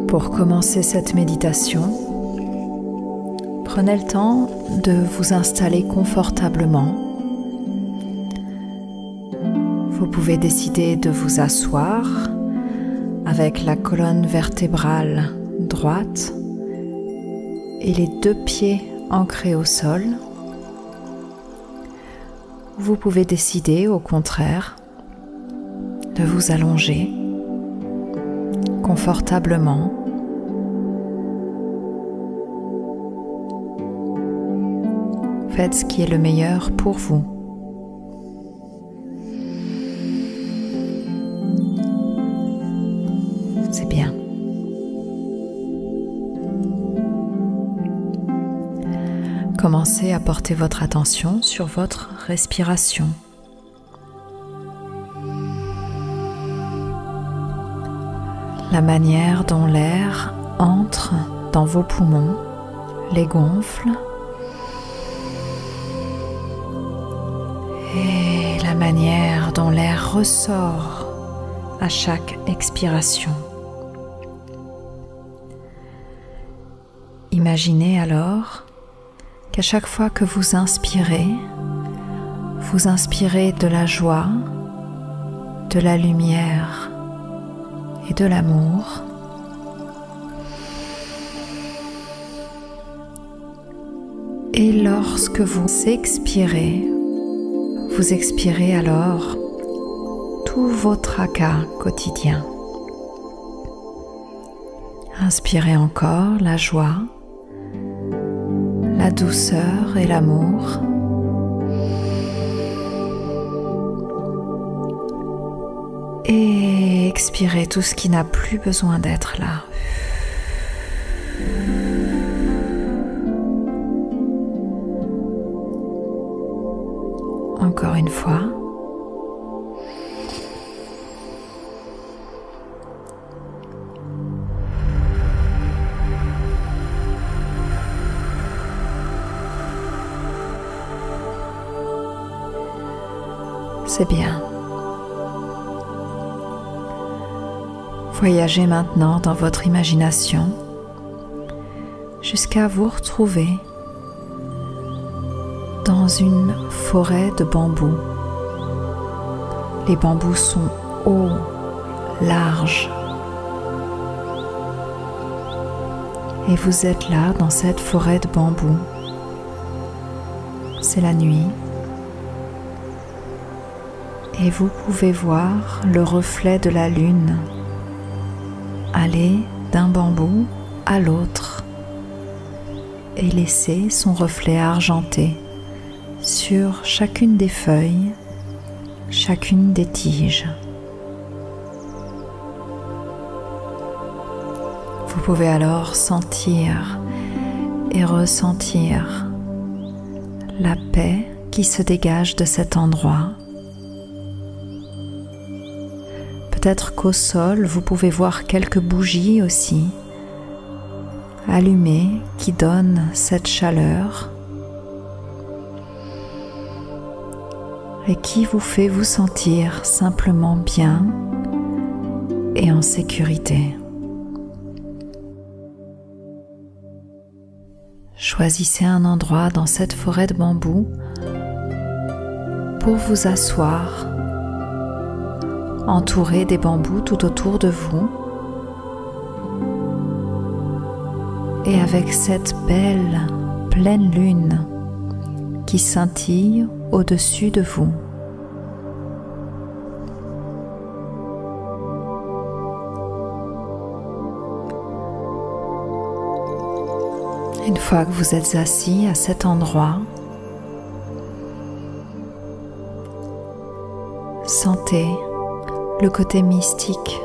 Pour commencer cette méditation, prenez le temps de vous installer confortablement. Vous pouvez décider de vous asseoir avec la colonne vertébrale droite et les deux pieds ancrés au sol. Vous pouvez décider au contraire de vous allonger confortablement. Faites ce qui est le meilleur pour vous. C'est bien. Commencez à porter votre attention sur votre respiration. La manière dont l'air entre dans vos poumons les gonfle et la manière dont l'air ressort à chaque expiration. Imaginez alors qu'à chaque fois que vous inspirez de la joie, de la lumière et de l'amour. Et lorsque vous expirez alors tous vos tracas quotidiens. Inspirez encore la joie, la douceur et l'amour. Et expirez tout ce qui n'a plus besoin d'être là. Encore une fois. C'est bien. Voyagez maintenant dans votre imagination jusqu'à vous retrouver dans une forêt de bambous. Les bambous sont hauts, larges. Et vous êtes là dans cette forêt de bambous. C'est la nuit. Et vous pouvez voir le reflet de la lune aller d'un bambou à l'autre et laisser son reflet argenté sur chacune des feuilles, chacune des tiges. Vous pouvez alors sentir et ressentir la paix qui se dégage de cet endroit. Peut-être qu'au sol, vous pouvez voir quelques bougies aussi, allumées, qui donnent cette chaleur et qui vous fait vous sentir simplement bien et en sécurité. Choisissez un endroit dans cette forêt de bambous pour vous asseoir, entouré des bambous tout autour de vous et avec cette belle pleine lune qui scintille au-dessus de vous. Une fois que vous êtes assis à cet endroit, sentez le côté mystique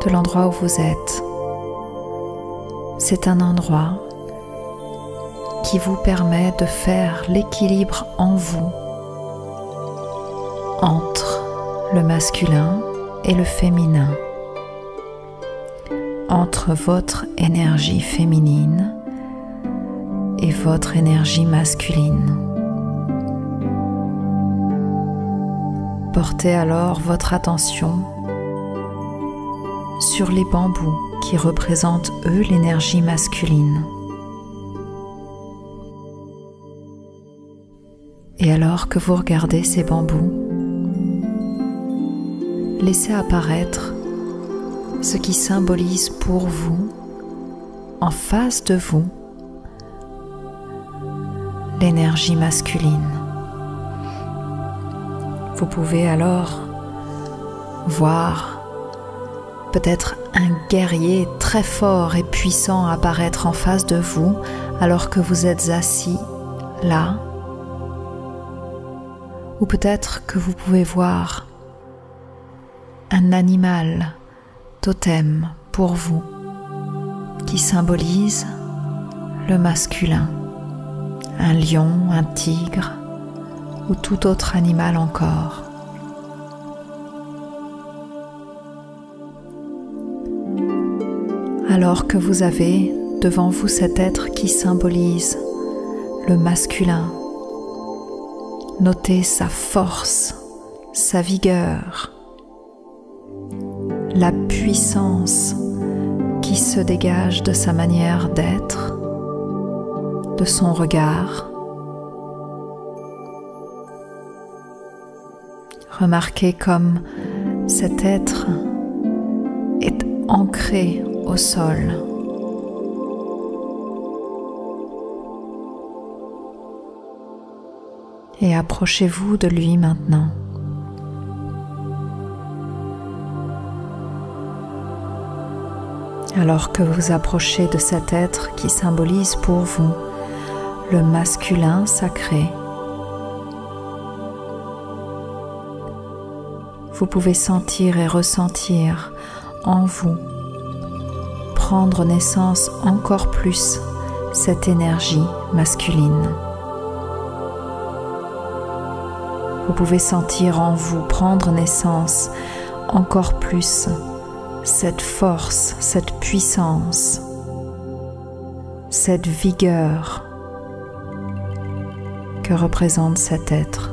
de l'endroit où vous êtes. C'est un endroit qui vous permet de faire l'équilibre en vous entre le masculin et le féminin, entre votre énergie féminine et votre énergie masculine. Portez alors votre attention sur les bambous qui représentent eux l'énergie masculine. Et alors que vous regardez ces bambous, laissez apparaître ce qui symbolise pour vous, en face de vous, l'énergie masculine. Vous pouvez alors voir peut-être un guerrier très fort et puissant apparaître en face de vous alors que vous êtes assis là. Ou peut-être que vous pouvez voir un animal totem pour vous qui symbolise le masculin, un lion, un tigre ou tout autre animal encore. Alors que vous avez devant vous cet être qui symbolise le masculin, notez sa force, sa vigueur, la puissance qui se dégage de sa manière d'être, de son regard. Remarquez comme cet être est ancré au sol. Et approchez-vous de lui maintenant. Alors que vous approchez de cet être qui symbolise pour vous le masculin sacré, vous pouvez sentir et ressentir en vous prendre naissance encore plus cette énergie masculine. Vous pouvez sentir en vous prendre naissance encore plus cette force, cette puissance, cette vigueur que représente cet être.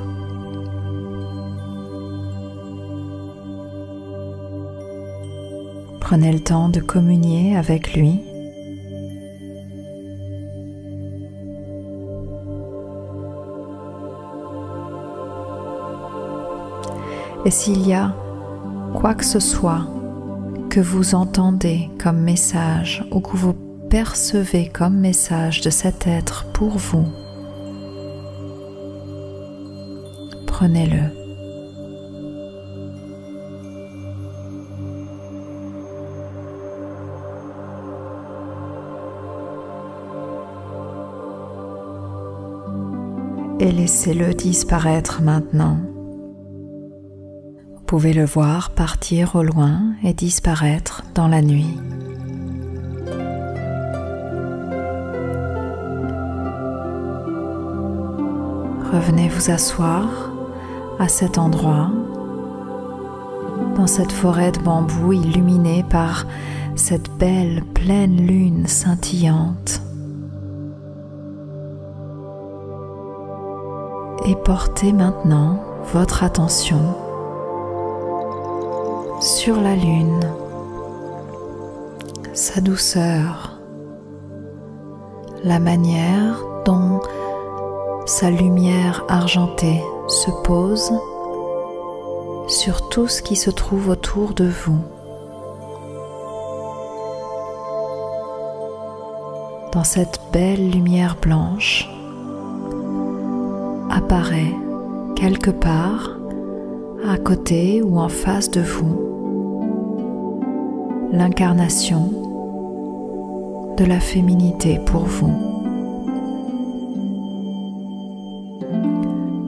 Prenez le temps de communier avec lui. Et s'il y a quoi que ce soit que vous entendez comme message ou que vous percevez comme message de cet être pour vous, prenez-le. Et laissez-le disparaître maintenant. Vous pouvez le voir partir au loin et disparaître dans la nuit. Revenez vous asseoir à cet endroit, dans cette forêt de bambous illuminée par cette belle pleine lune scintillante. Et portez maintenant votre attention sur la lune, sa douceur, la manière dont sa lumière argentée se pose sur tout ce qui se trouve autour de vous. Dans cette belle lumière blanche apparaît quelque part à côté ou en face de vous l'incarnation de la féminité pour vous.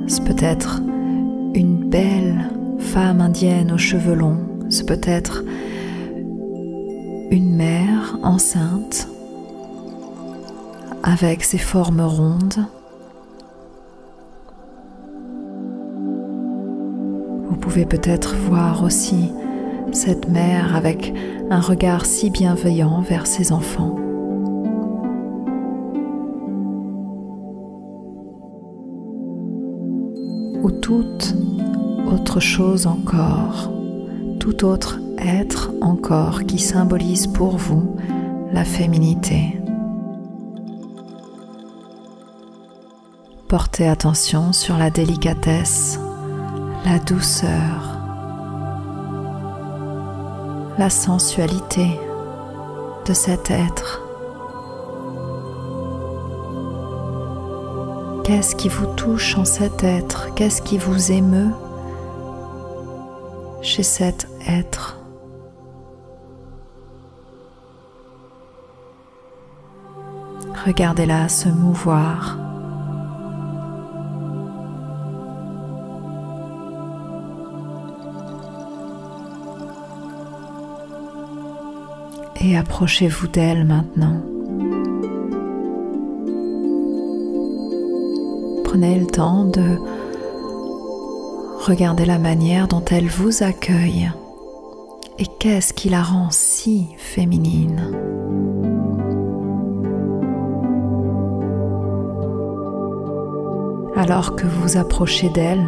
C'est peut-être une belle femme indienne aux cheveux longs, c'est peut-être une mère enceinte avec ses formes rondes. Vous pouvez peut-être voir aussi cette mère avec un regard si bienveillant vers ses enfants. Ou toute autre chose encore, tout autre être encore qui symbolise pour vous la féminité. Portez attention sur la délicatesse, la douceur, la sensualité de cet être. Qu'est-ce qui vous touche en cet être? Qu'est-ce qui vous émeut chez cet être? Regardez-la se mouvoir. Et approchez-vous d'elle maintenant. Prenez le temps de regarder la manière dont elle vous accueille et qu'est-ce qui la rend si féminine. Alors que vous approchez d'elle,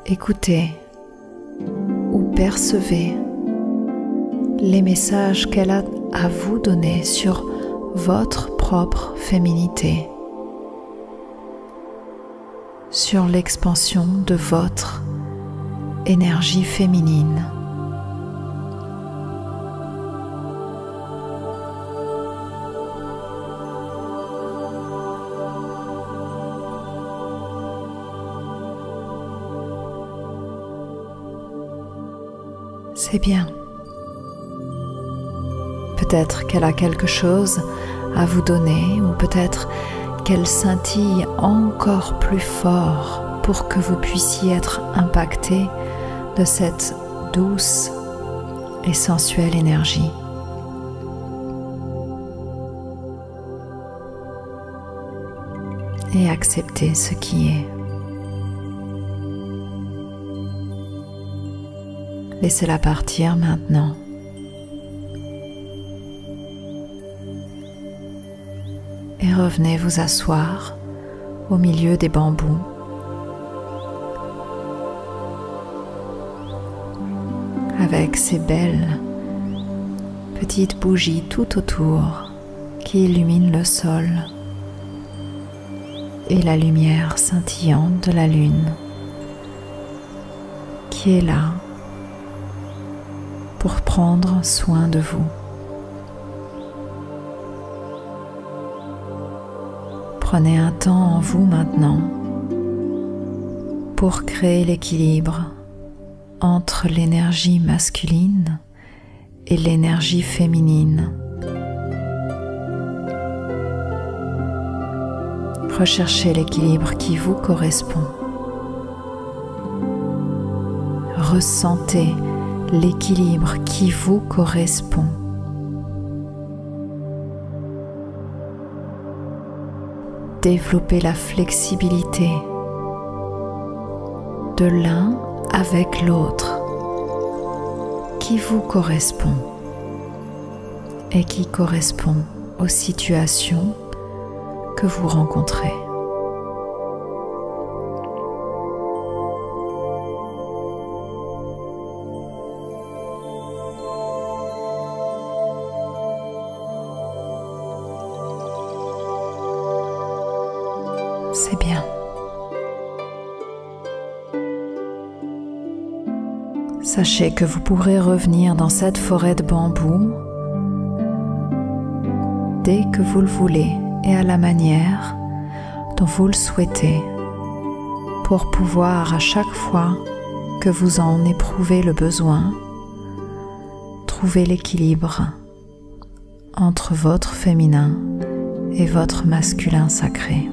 écoutez ou percevez les messages qu'elle a à vous donner sur votre propre féminité, sur l'expansion de votre énergie féminine. C'est bien. Peut-être qu'elle a quelque chose à vous donner ou peut-être qu'elle scintille encore plus fort pour que vous puissiez être impacté de cette douce et sensuelle énergie. Et acceptez ce qui est. Laissez-la partir maintenant. Et revenez vous asseoir au milieu des bambous. Avec ces belles petites bougies tout autour qui illuminent le sol et la lumière scintillante de la lune qui est là pour prendre soin de vous. Prenez un temps en vous maintenant pour créer l'équilibre entre l'énergie masculine et l'énergie féminine. Recherchez l'équilibre qui vous correspond. Ressentez l'équilibre qui vous correspond. Développez la flexibilité de l'un avec l'autre qui vous correspond et qui correspond aux situations que vous rencontrez. C'est bien. Sachez que vous pourrez revenir dans cette forêt de bambou dès que vous le voulez et à la manière dont vous le souhaitez pour pouvoir à chaque fois que vous en éprouvez le besoin trouver l'équilibre entre votre féminin et votre masculin sacré.